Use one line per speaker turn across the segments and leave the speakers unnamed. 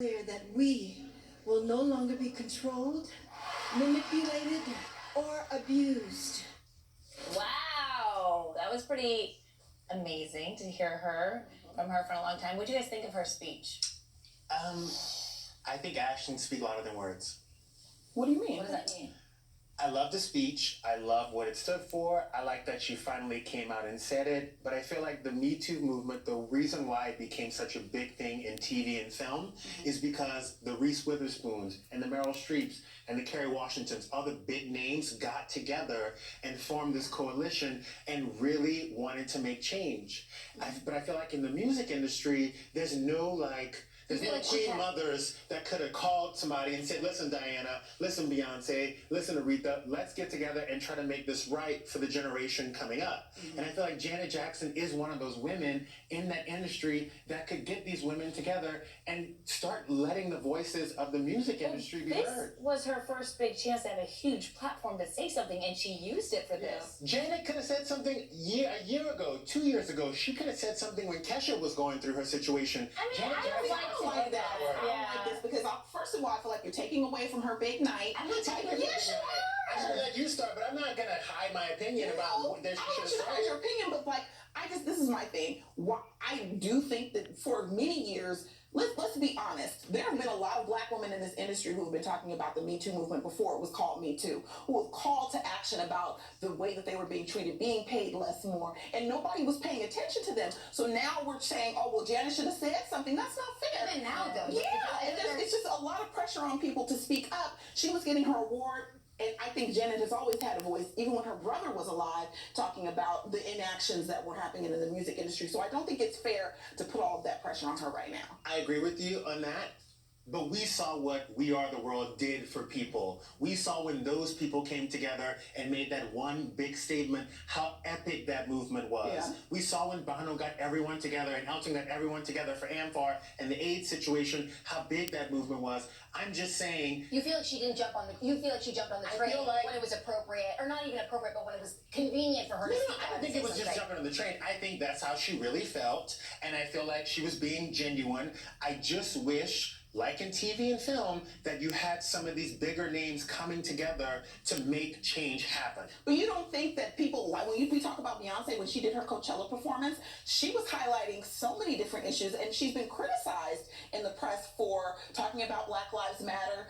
Clear that we will no longer be controlled, manipulated, or abused.
Wow, that was pretty amazing to hear from her for a long time. What do you guys think of her speech?
I think actions speak louder than words.
What do you mean?
What does that mean?
I love the speech. I love what it stood for. I like that she finally came out and said it. But I feel like the Me Too movement, the reason why it became such a big thing in TV and film is because the Reese Witherspoons and the Meryl Streeps and the Kerry Washingtons, all the big names got together and formed this coalition and really wanted to make change. But I feel like in the music industry, there's no queen mothers that could have called somebody and said, listen, Diana, listen, Beyonce, listen, Aretha, let's get together and try to make this right for the generation coming up. And I feel like Janet Jackson is one of those women in that industry that could get these women together and start letting the voices of the music industry be heard.
This was her first big chance to have a huge platform to say something, and she used it for this.
Janet could have said something a year ago, 2 years ago. She could have said something when Kesha was going through her situation.
I mean,
Janet
I don't
Jackson-
like that. I don't like this because first of all, I feel like you're taking away from her big night.
I'm not taking away.
Yes, you are.
I'm gonna let you start, but I'm not gonna hide my opinion about what she should have
I want you to hide
said.
your opinion, but this is my thing. I do think that for many years, let's be honest, there have been a lot of black women in this industry who have been talking about the Me Too movement before it was called Me Too, who have called to action about the way that they were being treated, being paid less more, and nobody was paying attention to them. So now we're saying, oh, well, Janet should have said something. That's not fair.
Even now, though.
Yeah, and it's just a lot of pressure on people to speak up. She was getting her award. And I think Janet has always had a voice, even when her brother was alive, talking about the inactions that were happening in the music industry. So I don't think it's fair to put all of that pressure on her right now.
I agree with you on that. But we saw what We Are the World did for people. We saw when those people came together and made that one big statement, how epic that movement was.
Yeah.
We saw when Bono got everyone together and Elton got everyone together for AMFAR and the AIDS situation, how big that movement was. I'm just saying.
You feel like she didn't jump on the. You feel like she jumped on the train when it was appropriate, or not even appropriate, but when it was convenient for her to speak
I don't think it was just jumping on the train. I think that's how she really felt, and I feel like she was being genuine. I just wish, like in TV and film, that you had some of these bigger names coming together to make change happen.
But you don't think that people, like when we talk about Beyonce, when she did her Coachella performance, she was highlighting so many different issues, and she's been criticized in the press for talking about Black Lives Matter.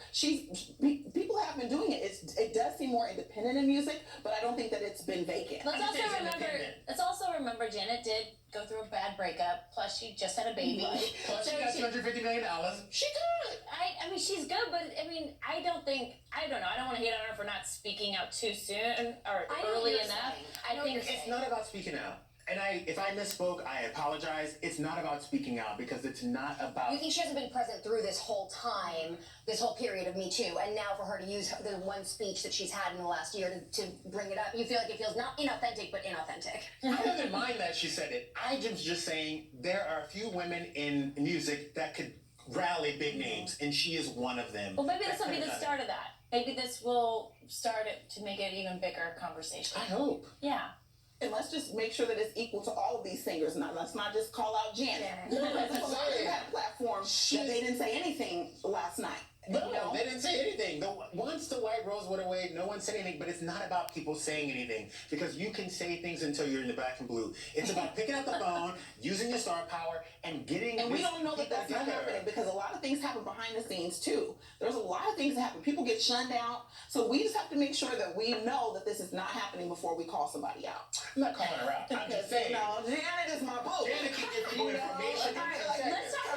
People have been doing it. It does seem more independent in music, but I don't think that it's been vacant.
Let's also remember Janet did go through a bad breakup, plus she just had a baby.
Plus she got $250 million. She good.
I mean, she's good, but I mean, I don't know. I don't want to hate on her for not speaking out too soon or early enough. I think
it's not about speaking out. And if I misspoke, I apologize. It's not about speaking out because it's not about.
You think she hasn't been present through this whole time, this whole period of Me Too, and now for her to use the one speech that she's had in the last year to bring it up, you feel like it feels not inauthentic, but inauthentic.
I don't mind that she said it. I'm just saying there are a few women in music that could rally big names, and she is one of them.
Well, maybe this will be the start of that. Maybe this will start it to make it an even bigger conversation.
I hope.
Yeah.
And let's just make sure that it's equal to all of these singers. Let's not just call out Janet. Because a lot of them had a platform that they didn't say anything last night.
No, they didn't say anything. Once the white rose went away, no one said anything. But it's not about people saying anything, because you can say things until you're in the black and blue. It's about picking up the phone, using your star power, and getting.
And we don't know that that's not happening, because a lot of things happen behind the scenes too. There's a lot of things that happen. People get shunned out. So we just have to make sure that we know that this is not happening before we call somebody out.
I'm not calling her out. I'm just saying.
No, Janet is my boo.
Janet can give you information.
All right, let's talk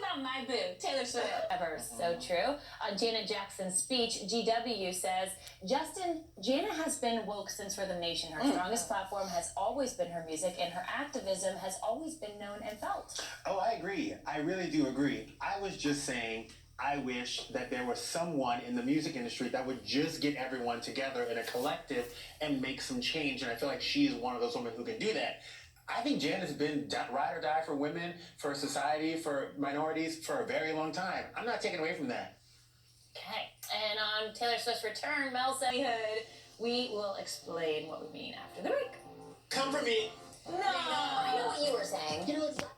about my boo, Taylor Swift. Ever so true. On Janet Jackson's speech, GW says, Janet has been woke since For the Nation. Her strongest platform has always been her music, and her activism has always been known and felt.
Oh, I agree. I really do agree. I was just saying, I wish that there was someone in the music industry that would just get everyone together in a collective and make some change. And I feel like she is one of those women who can do that. I think Janet's been ride or die for women, for society, for minorities for a very long time. I'm not taking away from that.
Okay. And on Taylor Swift's return, Mel said, we will explain what we mean after the break.
Come for me.
No.
I know what you were saying.
You know, it's